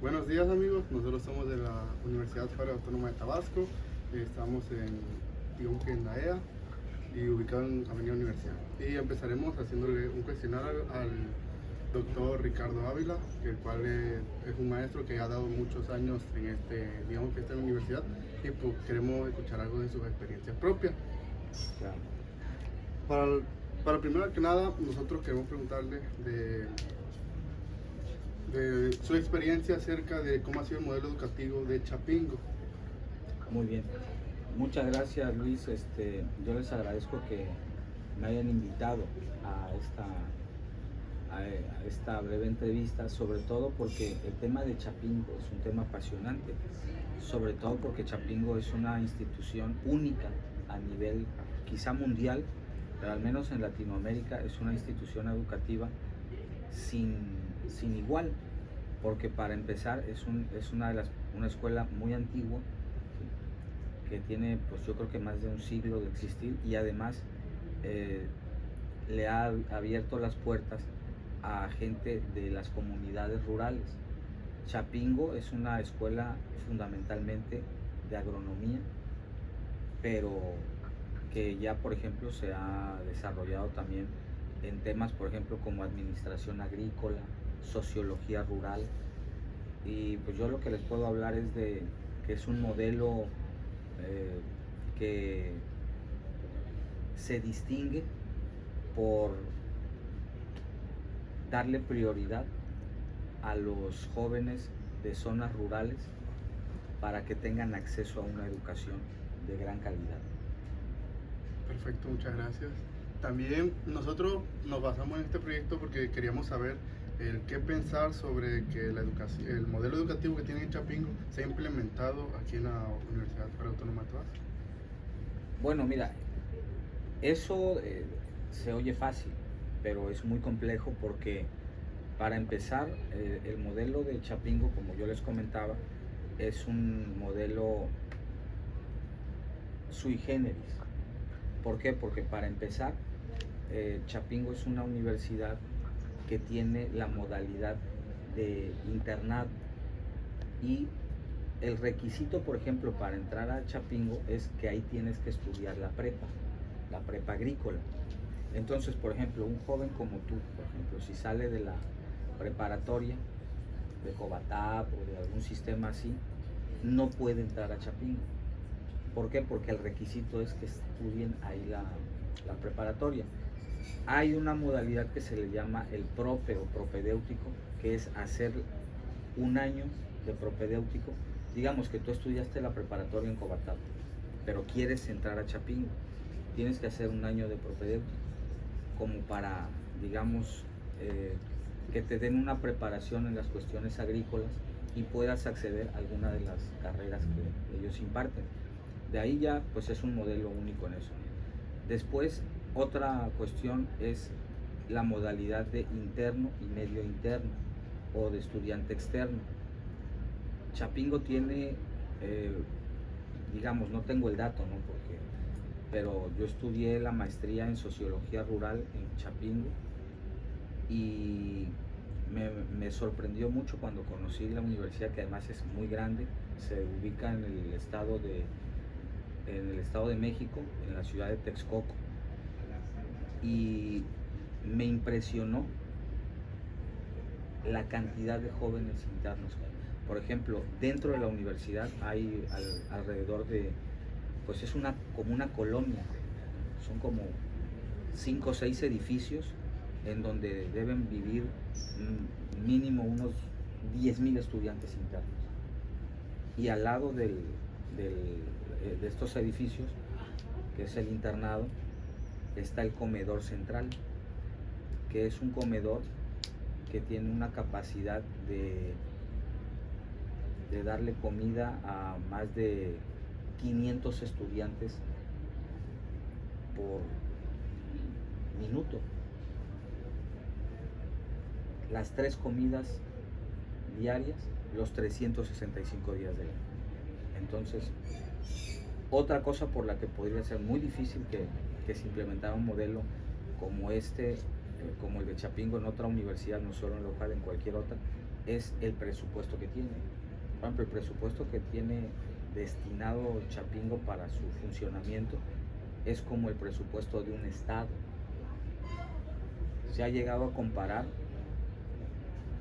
Buenos días amigos, nosotros somos de la Universidad Federal Autónoma de Tabasco, estamos digamos que en la EA y ubicado en Avenida Universidad. Y empezaremos haciéndole un cuestionario al doctor Ricardo Ávila, el cual es un maestro que ha dado muchos años en digamos que esta universidad, y pues queremos escuchar algo de sus experiencias propias. Claro. Para, para primero que nada, nosotros queremos preguntarle de su experiencia acerca de cómo ha sido el modelo educativo de Chapingo. Muy bien. Muchas gracias, Luis. Yo les agradezco que me hayan invitado a esta breve entrevista, sobre todo porque el tema de Chapingo es un tema apasionante, sobre todo porque Chapingo es una institución única a nivel quizá mundial, pero al menos en Latinoamérica es una institución educativa sin igual, porque para empezar es una escuela muy antigua, ¿sí? Que tiene, pues yo creo que más de un siglo de existir, y además le ha abierto las puertas a gente de las comunidades rurales. Chapingo es una escuela fundamentalmente de agronomía, pero que ya, por ejemplo, se ha desarrollado también en temas, por ejemplo, como administración agrícola, sociología rural. Y pues yo lo que les puedo hablar es de que es un modelo que se distingue por darle prioridad a los jóvenes de zonas rurales para que tengan acceso a una educación de gran calidad. Perfecto, muchas gracias. También nosotros nos basamos en este proyecto porque queríamos saber qué pensar sobre que la educación, el modelo educativo que tiene en Chapingo se ha implementado aquí en la Universidad Federal Autónoma de Tabasco. Bueno, mira, eso se oye fácil, pero es muy complejo porque, para empezar, el modelo de Chapingo, como yo les comentaba, es un modelo sui generis. ¿Por qué? Porque, para empezar, Chapingo es una universidad que tiene la modalidad de internado, y el requisito, por ejemplo, para entrar a Chapingo es que ahí tienes que estudiar la prepa agrícola. Entonces, por ejemplo, un joven como tú, por ejemplo, si sale de la preparatoria de Cobatap o de algún sistema así, no puede entrar a Chapingo. ¿Por qué? Porque el requisito es que estudien ahí la preparatoria. Hay una modalidad que se le llama el prope o propedéutico, que es hacer un año de propedéutico. Digamos que tú estudiaste la preparatoria en Cobatap, pero quieres entrar a Chapingo, tienes que hacer un año de propedéutico, como para, digamos, que te den una preparación en las cuestiones agrícolas y puedas acceder a alguna de las carreras que ellos imparten. De ahí ya, pues es un modelo único en eso. Después, otra cuestión es la modalidad de interno y medio interno, o de estudiante externo. Chapingo tiene, digamos, no tengo el dato, ¿no? Pero yo estudié la maestría en sociología rural en Chapingo, y me sorprendió mucho cuando conocí la universidad, que además es muy grande. Se ubica en el estado de México, en la ciudad de Texcoco, y me impresionó la cantidad de jóvenes internos que hay. Por ejemplo, dentro de la universidad hay alrededor de, pues es como una colonia, son como 5 o 6 edificios en donde deben vivir mínimo unos 10,000 estudiantes internos. Y al lado de estos edificios, que es el internado, está el comedor central, que es un comedor que tiene una capacidad de darle comida a más de 500 estudiantes por minuto. Las 3 comidas diarias, los 365 días del año. Entonces, otra cosa por la que podría ser muy difícil que se implementara un modelo como como el de Chapingo en otra universidad, no solo en local, en cualquier otra, es el presupuesto que tiene. Por ejemplo, el presupuesto que tiene destinado Chapingo para su funcionamiento es como el presupuesto de un estado. Se ha llegado a comparar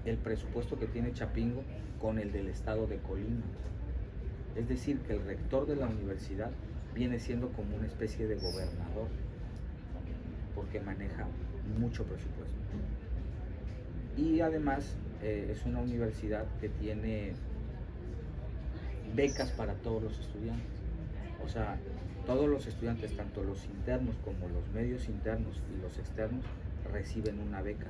el presupuesto que tiene Chapingo con el del estado de Colima. Es decir, que el rector de la universidad viene siendo como una especie de gobernador, porque maneja mucho presupuesto. Y además es una universidad que tiene becas para todos los estudiantes. O sea, todos los estudiantes, tanto los internos como los medios internos y los externos, reciben una beca.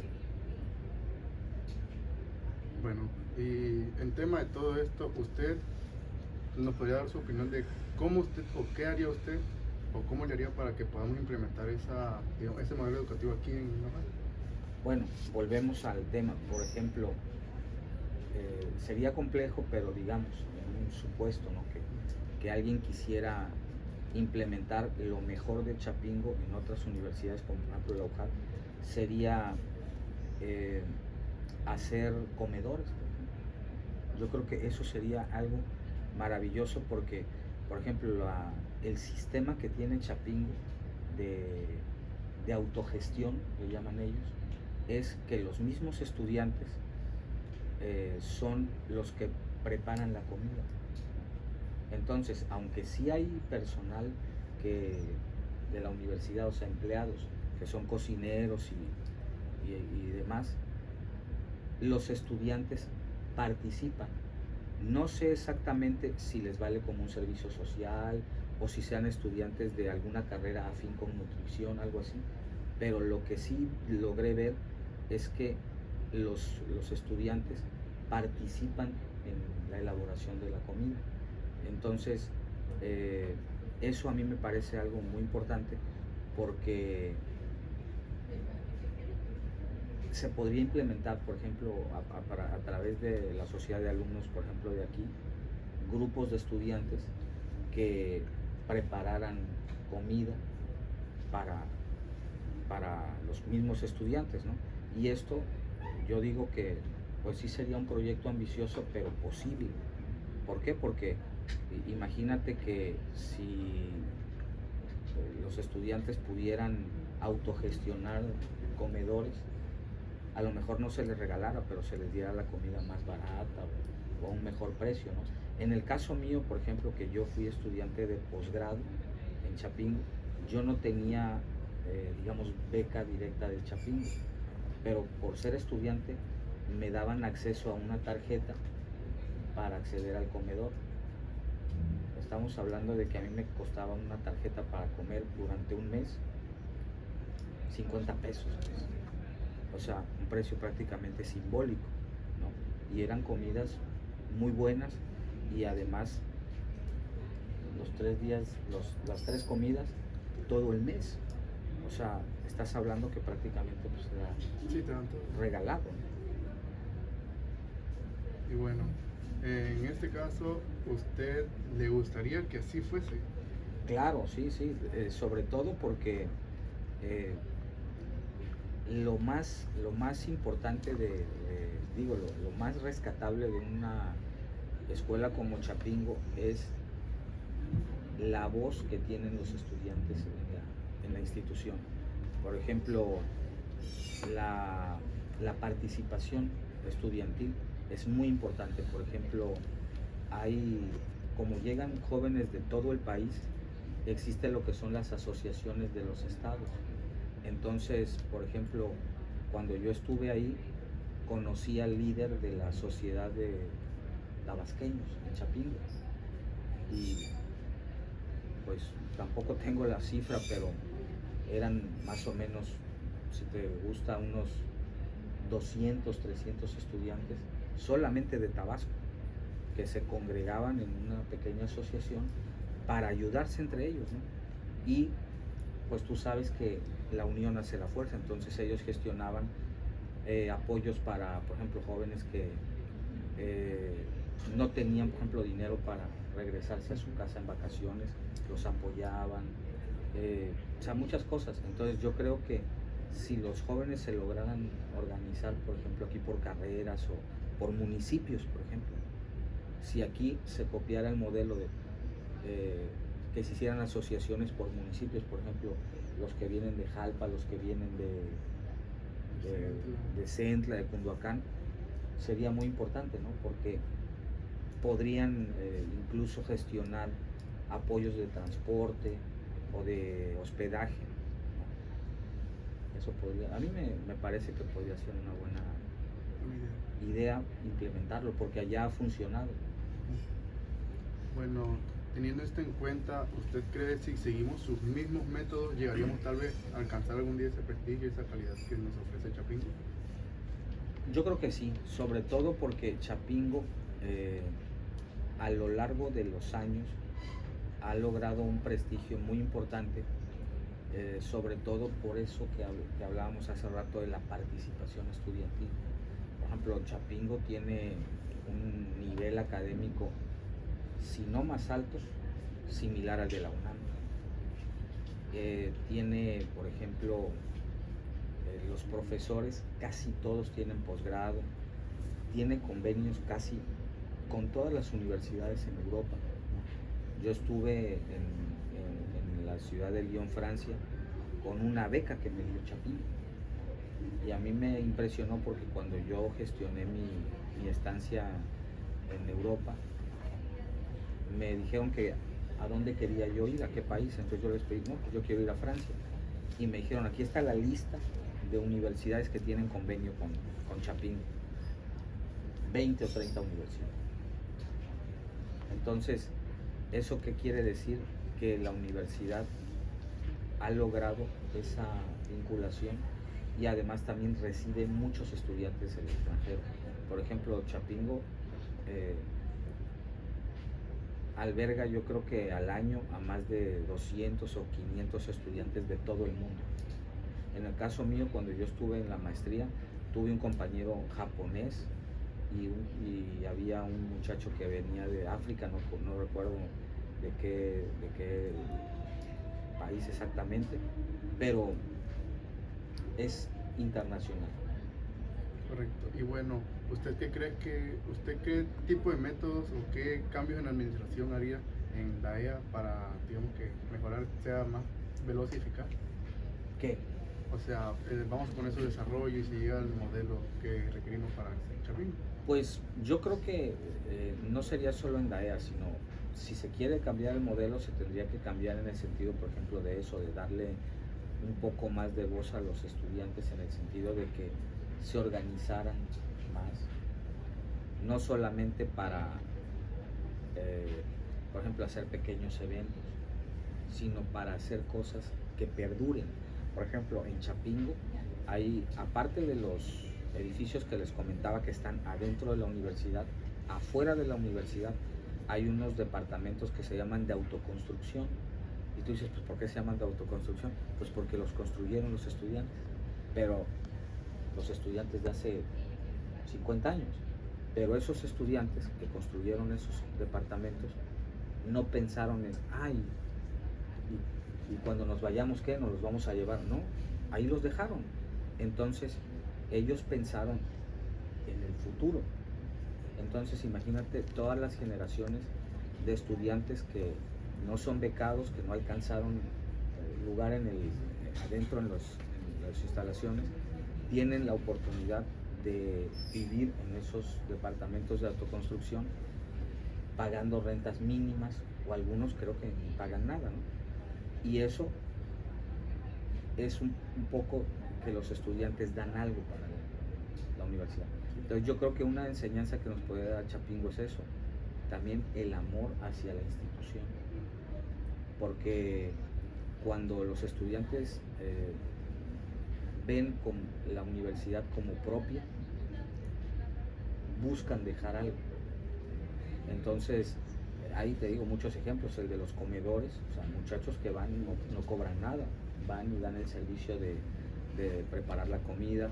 Bueno, y en tema de todo esto, ¿usted nos podría dar su opinión de cómo usted o qué haría usted o cómo le haría para que podamos implementar ese modelo educativo aquí en Nopal? Bueno, volvemos al tema. Por ejemplo, sería complejo, pero digamos, en un supuesto, ¿no? que alguien quisiera implementar lo mejor de Chapingo en otras universidades, como por ejemplo la UJAT, sería hacer comedores. Yo creo que eso sería algo maravilloso porque, por ejemplo, el sistema que tiene Chapingo de autogestión, le llaman ellos, es que los mismos estudiantes son los que preparan la comida. Entonces, aunque sí hay personal de la universidad, o sea, empleados, que son cocineros y demás, los estudiantes participan. No sé exactamente si les vale como un servicio social o si sean estudiantes de alguna carrera afín con nutrición, algo así, pero lo que sí logré ver es que los estudiantes participan en la elaboración de la comida. Entonces, eso a mí me parece algo muy importante porque se podría implementar, por ejemplo, a través de la sociedad de alumnos, por ejemplo, de aquí, grupos de estudiantes que prepararan comida para los mismos estudiantes, ¿no? Y esto, yo digo que pues sí sería un proyecto ambicioso, pero posible. ¿Por qué? Porque imagínate que si los estudiantes pudieran autogestionar comedores, a lo mejor no se les regalara, pero se les diera la comida más barata o a un mejor precio, ¿no? En el caso mío, por ejemplo, que yo fui estudiante de posgrado en Chapingo, yo no tenía, digamos, beca directa de Chapingo, pero por ser estudiante me daban acceso a una tarjeta para acceder al comedor. Estamos hablando de que a mí me costaba una tarjeta para comer durante un mes 50 pesos, pues. O sea, un precio prácticamente simbólico, ¿no? Y eran comidas muy buenas y además los 3 días, las 3 comidas todo el mes. O sea, estás hablando que prácticamente pues era Sí, tanto. regalado, ¿no? Y bueno, en este caso, ¿usted le gustaría que así fuese? Claro, sí, sí, sobre todo porque lo más importante digo, lo más rescatable de una escuela como Chapingo es la voz que tienen los estudiantes en la institución. Por ejemplo, la participación estudiantil es muy importante. Por ejemplo, como llegan jóvenes de todo el país, existe lo que son las asociaciones de los estados. Entonces, por ejemplo, cuando yo estuve ahí, conocí al líder de la sociedad de tabasqueños en Chapingo. Y pues tampoco tengo la cifra, pero eran más o menos, si te gusta, unos 200, 300 estudiantes solamente de Tabasco, que se congregaban en una pequeña asociación para ayudarse entre ellos, ¿no? Y pues tú sabes que la unión hace la fuerza, entonces ellos gestionaban apoyos para, por ejemplo, jóvenes que no tenían, por ejemplo, dinero para regresarse a su casa en vacaciones, los apoyaban, o sea, muchas cosas. Entonces yo creo que si los jóvenes se lograran organizar, por ejemplo, aquí por carreras por municipios, por ejemplo. Si aquí se copiara el modelo de que se hicieran asociaciones por municipios, por ejemplo, los que vienen de Jalpa, los que vienen de Centla, de Cunduacán, sería muy importante, ¿no? Porque podrían incluso gestionar apoyos de transporte o de hospedaje, ¿no? Eso podría, a mí me parece que podría ser una buena idea implementarlo, porque allá ha funcionado. Bueno, teniendo esto en cuenta, ¿usted cree que si seguimos sus mismos métodos llegaríamos tal vez a alcanzar algún día ese prestigio y esa calidad que nos ofrece Chapingo? Yo creo que sí, sobre todo porque Chapingo a lo largo de los años ha logrado un prestigio muy importante, sobre todo por eso que hablábamos hace rato de la participación estudiantil. Por ejemplo, Chapingo tiene un nivel académico, si no más alto, similar al de la UNAM. Tiene, por ejemplo, los profesores, casi todos tienen posgrado, tiene convenios casi con todas las universidades en Europa. Yo estuve en la ciudad de Lyon, Francia, con una beca que me dio Chapingo. Y a mí me impresionó porque cuando yo gestioné mi estancia en Europa, me dijeron que a dónde quería yo ir, a qué país. Entonces yo les pedí, no, pues yo quiero ir a Francia. Y me dijeron, aquí está la lista de universidades que tienen convenio con Chapingo. 20 o 30 universidades. Entonces, ¿eso qué quiere decir? Que la universidad ha logrado esa vinculación y además también recibe muchos estudiantes del extranjero. Por ejemplo, Chapingo alberga, yo creo que al año, a más de 200 o 500 estudiantes de todo el mundo. En el caso mío, cuando yo estuve en la maestría, tuve un compañero japonés y había un muchacho que venía de África, no recuerdo de qué país exactamente, pero es internacional. Correcto. Y bueno, ¿usted qué tipo de métodos o qué cambios en la administración haría en la EA para, digamos, que mejorar, sea más veloz y eficaz? ¿Qué? O sea, vamos a poner su desarrollo y si llega el modelo que requerimos para Chapingo. Pues yo creo que no sería solo en DAEA, sino si se quiere cambiar el modelo, se tendría que cambiar en el sentido, por ejemplo, de eso, de darle un poco más de voz a los estudiantes en el sentido de que se organizaran más, no solamente para, por ejemplo, hacer pequeños eventos, sino para hacer cosas que perduren. Por ejemplo, en Chapingo hay, aparte de los edificios que les comentaba que están adentro de la universidad, afuera de la universidad hay unos departamentos que se llaman de autoconstrucción. Y tú dices, pues ¿por qué se llaman de autoconstrucción? Pues porque los construyeron los estudiantes, pero los estudiantes de hace 50 años. Pero esos estudiantes que construyeron esos departamentos no pensaron en, ay, y cuando nos vayamos, ¿qué? ¿Nos los vamos a llevar? No, ahí los dejaron. Entonces, ellos pensaron en el futuro. Entonces, imagínate todas las generaciones de estudiantes que no son becados, que no alcanzaron lugar adentro en las instalaciones, tienen la oportunidad de vivir en esos departamentos de autoconstrucción pagando rentas mínimas, o algunos creo que ni pagan nada, ¿no? Y eso es un poco que los estudiantes dan algo para la universidad. Entonces yo creo que una enseñanza que nos puede dar Chapingo es eso, también el amor hacia la institución, porque cuando los estudiantes ven la universidad como propia, buscan dejar algo. Entonces, ahí te digo muchos ejemplos, el de los comedores, o sea, muchachos que van y no cobran nada, van y dan el servicio de preparar la comida,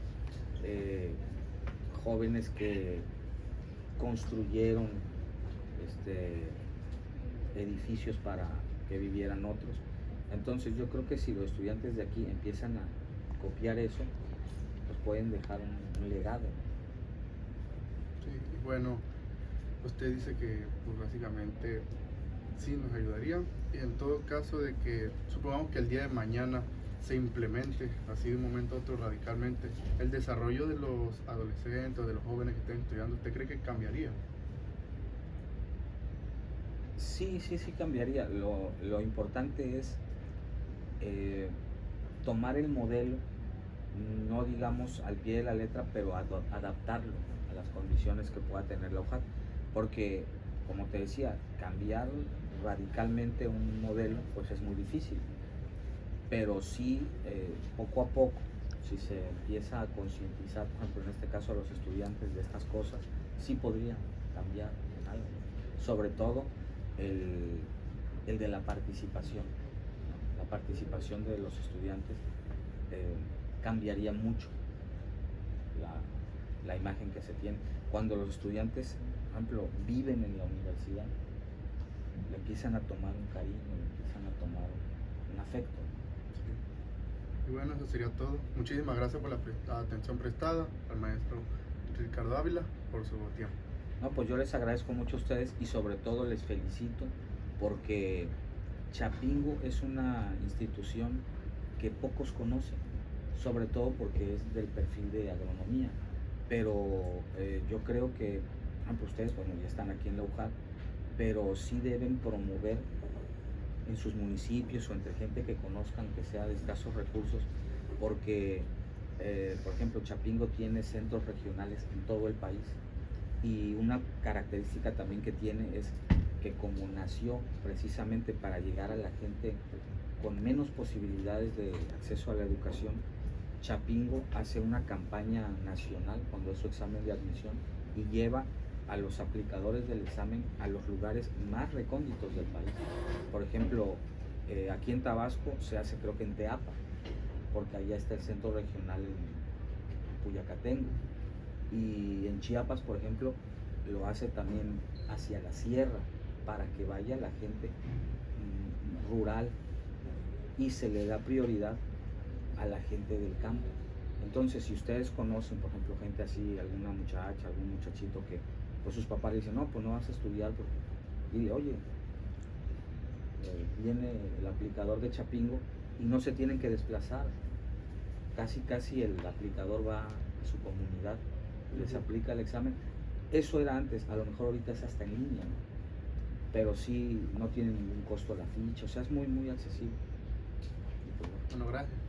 jóvenes que construyeron edificios para que vivieran otros. Entonces yo creo que si los estudiantes de aquí empiezan a copiar eso, pues pueden dejar un legado. Sí, Bueno, usted dice que pues básicamente sí nos ayudaría. Y en todo caso de que supongamos que el día de mañana se implemente así de un momento a otro radicalmente el desarrollo de los adolescentes o de los jóvenes que estén estudiando, ¿usted cree que cambiaría? Sí, sí, sí cambiaría. Lo importante es tomar el modelo, no digamos al pie de la letra, pero adaptarlo a las condiciones que pueda tener la hoja, porque como te decía, cambiar radicalmente un modelo pues es muy difícil, pero sí poco a poco, si se empieza a concientizar, por ejemplo en este caso a los estudiantes de estas cosas, sí podría cambiar en algo, sobre todo el de la participación, ¿no? La participación de los estudiantes cambiaría mucho la imagen que se tiene. Cuando los estudiantes, por ejemplo, viven en la universidad, le empiezan a tomar un cariño, le empiezan a tomar un afecto. Sí. Y bueno, eso sería todo. Muchísimas gracias por la atención prestada al maestro Ricardo Ávila por su tiempo. No, pues yo les agradezco mucho a ustedes y sobre todo les felicito porque Chapingo es una institución que pocos conocen, sobre todo porque es del perfil de agronomía, pero yo creo que, por ejemplo, ustedes, bueno, ya están aquí en la UJAT, pero sí deben promover en sus municipios o entre gente que conozcan que sea de escasos recursos, porque, por ejemplo, Chapingo tiene centros regionales en todo el país y una característica también que tiene es que como nació precisamente para llegar a la gente con menos posibilidades de acceso a la educación, Chapingo hace una campaña nacional cuando es su examen de admisión y lleva a los aplicadores del examen a los lugares más recónditos del país. Por ejemplo, aquí en Tabasco se hace creo que en Teapa, porque allá está el centro regional en Puyacatengo. Y en Chiapas, por ejemplo, lo hace también hacia la sierra, para que vaya la gente rural y se le da prioridad a la gente del campo. Entonces, si ustedes conocen, por ejemplo, gente así, alguna muchacha, algún muchachito que pues sus papás le dicen, no, pues no vas a estudiar, porque... dile, oye, viene el aplicador de Chapingo y no se tienen que desplazar. Casi el aplicador va a su comunidad, les aplica el examen. Eso era antes, a lo mejor ahorita es hasta en línea, ¿no? Pero sí no tiene ningún costo la ficha, o sea, es muy accesible. Bueno, gracias.